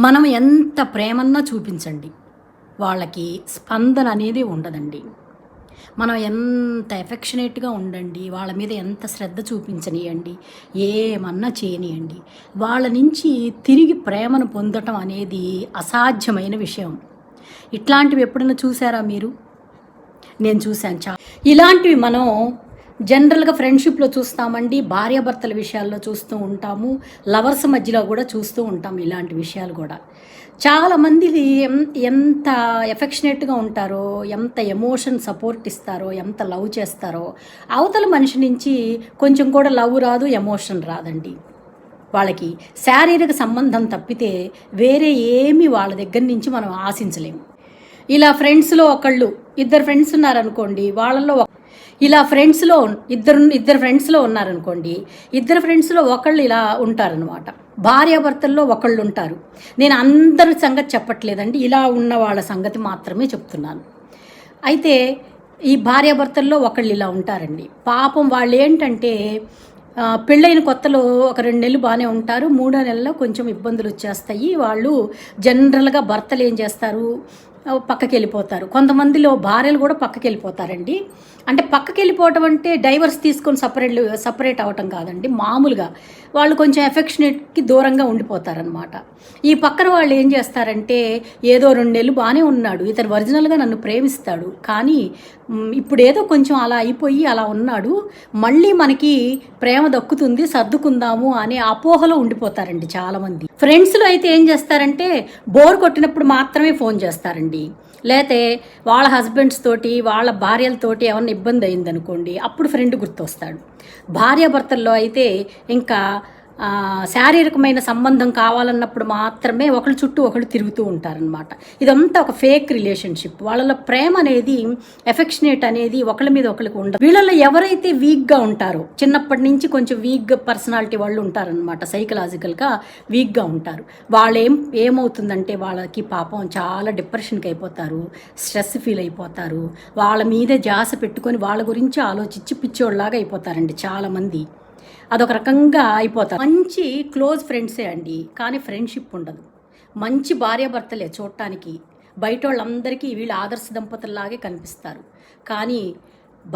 మనం ఎంత ప్రేమన్నా చూపించండి, వాళ్ళకి స్పందన అనేది ఉండదండి. మనం ఎంత ఎఫెక్షనేట్గా ఉండండి, వాళ్ళ మీద ఎంత శ్రద్ధ చూపించనియండి, ఏమన్నా చేయనియండి, వాళ్ళ నుంచి తిరిగి ప్రేమను పొందటం అనేది అసాధ్యమైన విషయం. ఇట్లాంటివి ఎప్పుడైనా చూసారా మీరు? నేను చూశాను. ఇలాంటివి మనం జనరల్గా ఫ్రెండ్షిప్లో చూస్తామండి, భార్యాభర్తల విషయాల్లో చూస్తూ ఉంటాము, లవర్స్ మధ్యలో కూడా చూస్తూ ఉంటాం. ఇలాంటి విషయాలు కూడా చాలామంది ఎంత ఎఫెక్షనేట్గా ఉంటారో, ఎంత ఎమోషన్ సపోర్ట్ ఇస్తారో, ఎంత లవ్ చేస్తారో, అవతల మనిషి నుంచి కొంచెం కూడా లవ్ రాదు, ఎమోషన్ రాదండి. వాళ్ళకి శారీరక సంబంధం తప్పితే వేరే ఏమి వాళ్ళ దగ్గర నుంచి మనం ఆశించలేము. ఇలా ఫ్రెండ్స్లో ఇద్దరు ఫ్రెండ్స్ ఉన్నారనుకోండి, వాళ్ళల్లో ఇలా ఇద్దరు ఫ్రెండ్స్లో ఉన్నారనుకోండి, ఇద్దరు ఫ్రెండ్స్లో ఒకళ్ళు ఇలా ఉంటారనమాట. భార్యాభర్తల్లో ఒకళ్ళు ఉంటారు. నేను అందరి సంగతి చెప్పట్లేదండి, ఇలా ఉన్న వాళ్ళ సంగతి మాత్రమే చెప్తున్నాను. అయితే ఈ భార్యాభర్తల్లో ఒకళ్ళు ఇలా ఉంటారండి. పాపం వాళ్ళు ఏంటంటే పెళ్ళైన కొత్తలో ఒక 2 నెలలు బాగానే ఉంటారు, 3వ నెలలో కొంచెం ఇబ్బందులు వచ్చేస్తాయి. వాళ్ళు జనరల్గా భర్తలు ఏం చేస్తారు, పక్కకి వెళ్ళిపోతారు. కొంతమందిలో భార్యలు కూడా పక్కకి వెళ్ళిపోతారండి. అంటే పక్కకి వెళ్ళిపోవటం అంటే డైవర్స్ తీసుకొని సపరేట్ అవ్వటం కాదండి, మామూలుగా వాళ్ళు కొంచెం ఎఫెక్షనేట్కి దూరంగా ఉండిపోతారనమాట. ఈ పక్కన వాళ్ళు ఏం చేస్తారంటే, ఏదో 2 నెలలు బాగానే ఉన్నాడు, ఇతను ఒరిజినల్గా నన్ను ప్రేమిస్తాడు, కానీ ఇప్పుడు ఏదో కొంచెం అలా అయిపోయి అలా ఉన్నాడు, మళ్ళీ మనకి ప్రేమ దక్కుతుంది, సర్దుకుందాము అనే అపోహలో ఉండిపోతారండి చాలామంది. ఫ్రెండ్స్లో అయితే ఏం చేస్తారంటే, బోర్ కొట్టినప్పుడు మాత్రమే ఫోన్ చేస్తారండి. లేతే వాళ్ళ హస్బెండ్స్ తోటి, వాళ్ళ భార్యలతోటి ఏమన్నా ఇబ్బంది అయిందనుకోండి, అప్పుడు ఫ్రెండ్ గుర్తొస్తాడు. భార్యాభర్తల్లో అయితే ఇంకా శారీరకమైన సంబంధం కావాలన్నప్పుడు మాత్రమే ఒకళ్ళ చుట్టూ ఒకళ్ళు తిరుగుతూ ఉంటారనమాట. ఇదంతా ఒక ఫేక్ రిలేషన్షిప్. వాళ్ళలో ప్రేమ అనేది, ఎఫెక్షనేట్ అనేది ఒకళ్ళ మీద ఒకరికి ఉండదు. వీళ్ళలో ఎవరైతే వీక్గా ఉంటారో, చిన్నప్పటి నుంచి కొంచెం వీక్ పర్సనాలిటీ వాళ్ళు ఉంటారనమాట, సైకలాజికల్గా వీక్గా ఉంటారు. వాళ్ళు ఏమవుతుందంటే వాళ్ళకి పాపం చాలా డిప్రెషన్కి అయిపోతారు, స్ట్రెస్ ఫీల్ అయిపోతారు, వాళ్ళ మీదే ధ్యాస పెట్టుకొని వాళ్ళ గురించి ఆలోచించి పిచ్చోళ్ళలాగా అయిపోతారండి చాలామంది. అదొక రకంగా అయిపోతారు. మంచి క్లోజ్ ఫ్రెండ్సే అండి, కానీ ఫ్రెండ్షిప్ ఉండదు. మంచి భార్యాభర్తలే చూడటానికి, బయట వాళ్ళందరికీ వీళ్ళు ఆదర్శ దంపతుల్లాగే కనిపిస్తారు, కానీ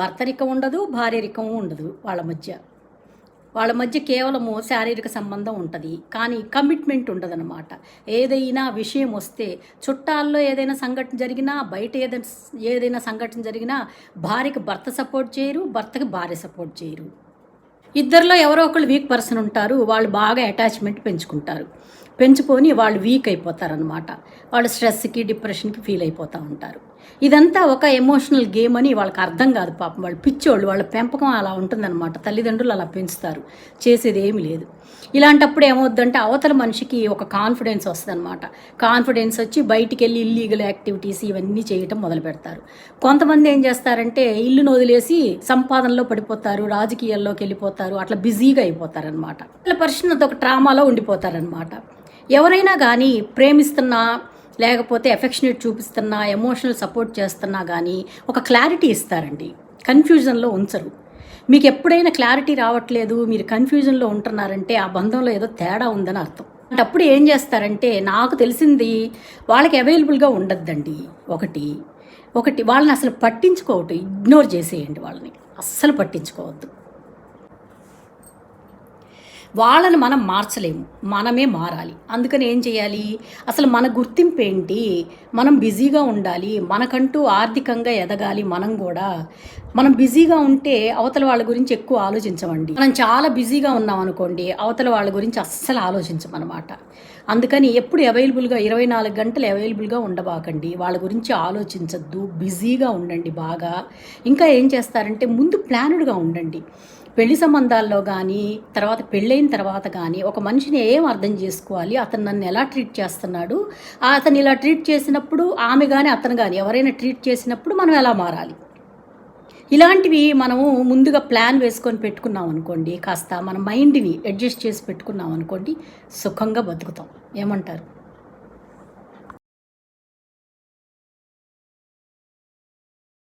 భర్తరికం ఉండదు, భార్యరికం ఉండదు. వాళ్ళ మధ్య కేవలము శారీరక సంబంధం ఉంటుంది, కానీ కమిట్మెంట్ ఉండదన్నమాట. ఏదైనా విషయం వస్తే, చుట్టాల్లో ఏదైనా సంఘటన జరిగినా, బయట ఏదైనా సంఘటన జరిగినా, భార్యకి భర్త సపోర్ట్ చేయరు, భర్తకి భార్య సపోర్ట్ చేయరు. ఇద్దరిలో ఎవరో ఒకళ్ళు వీక్ పర్సన్ ఉంటారు, వాళ్ళు బాగా అటాచ్మెంట్ పెంచుకొని వాళ్ళు వీక్ అయిపోతారనమాట. వాళ్ళు స్ట్రెస్కి, డిప్రెషన్కి ఫీల్ అయిపోతూ ఉంటారు. ఇదంతా ఒక ఎమోషనల్ గేమ్ అని వాళ్ళకి అర్థం కాదు. పాపం వాళ్ళు పిచ్చోళ్ళు, వాళ్ళ పెంపకం అలా ఉంటుందన్నమాట. తల్లిదండ్రులు అలా పెంచుతారు, చేసేది ఏమి లేదు. ఇలాంటప్పుడు ఏమవుద్దంటే అవతల మనిషికి ఒక కాన్ఫిడెన్స్ వస్తుందన్నమాట. కాన్ఫిడెన్స్ వచ్చి బయటికి వెళ్ళి ఇల్లీగల్ యాక్టివిటీస్ ఇవన్నీ చేయటం మొదలు పెడతారు. కొంతమంది ఏం చేస్తారంటే ఇల్లును వదిలేసి సంపాదనలో పడిపోతారు, రాజకీయాల్లోకి వెళ్ళిపోతారు, అట్లా బిజీగా అయిపోతారనమాట. వాళ్ళ పర్సన్ ఒక ట్రామాలో ఉండిపోతారనమాట. ఎవరైనా కానీ ప్రేమిస్తున్నా, లేకపోతే ఎఫెక్షనేట్ చూపిస్తున్నా, ఎమోషనల్ సపోర్ట్ చేస్తున్నా కానీ ఒక క్లారిటీ ఇస్తారండి, కన్ఫ్యూజన్లో ఉంచరు. మీకు ఎప్పుడైనా క్లారిటీ రావట్లేదు, మీరు కన్ఫ్యూజన్లో ఉంటున్నారంటే ఆ బంధంలో ఏదో తేడా ఉందని అర్థం. అప్పుడు ఏం చేస్తారంటే, నాకు తెలిసింది వాళ్ళకి అవైలబుల్గా ఉండద్దండి. ఒకటి వాళ్ళని అసలు పట్టించుకోవద్దు, ఇగ్నోర్ చేసేయండి, వాళ్ళని అస్సలు పట్టించుకోవద్దు. వాళ్ళని మనం మార్చలేము, మనమే మారాలి. అందుకని ఏం చేయాలి, అసలు మన గుర్తింపు ఏంటి, మనం బిజీగా ఉండాలి, మనకంటూ ఆర్థికంగా ఎదగాలి. మనం బిజీగా ఉంటే అవతల వాళ్ళ గురించి ఎక్కువ ఆలోచించమండి. మనం చాలా బిజీగా ఉన్నాం అనుకోండి, అవతల వాళ్ళ గురించి అస్సలు ఆలోచించమన్నమాట. అందుకని ఎప్పుడు అవైలబుల్గా 24 గంటలు అవైలబుల్గా ఉండబాకండి, వాళ్ళ గురించి ఆలోచించద్దు, బిజీగా ఉండండి బాగా. ఇంకా ఏం చేస్తారంటే ముందు ప్లానుడ్గా ఉండండి. పెళ్లి సంబంధాల్లో కానీ, తర్వాత పెళ్ళైన తర్వాత కానీ ఒక మనిషిని ఏం అర్థం చేసుకోవాలి, అతను నన్ను ఎలా ట్రీట్ చేస్తున్నాడు, అతను ఇలా ట్రీట్ చేసినప్పుడు ఆమె కానీ అతను కానీ ఎవరైనా ట్రీట్ చేసినప్పుడు మనం ఎలా మారాలి, ఇలాంటివి మనము ముందుగా ప్లాన్ వేసుకొని పెట్టుకున్నాం అనుకోండి, కాస్త మన మైండ్ని అడ్జస్ట్ చేసి పెట్టుకున్నాం అనుకోండి, సుఖంగా బతుకుతాం. ఏమంటారు?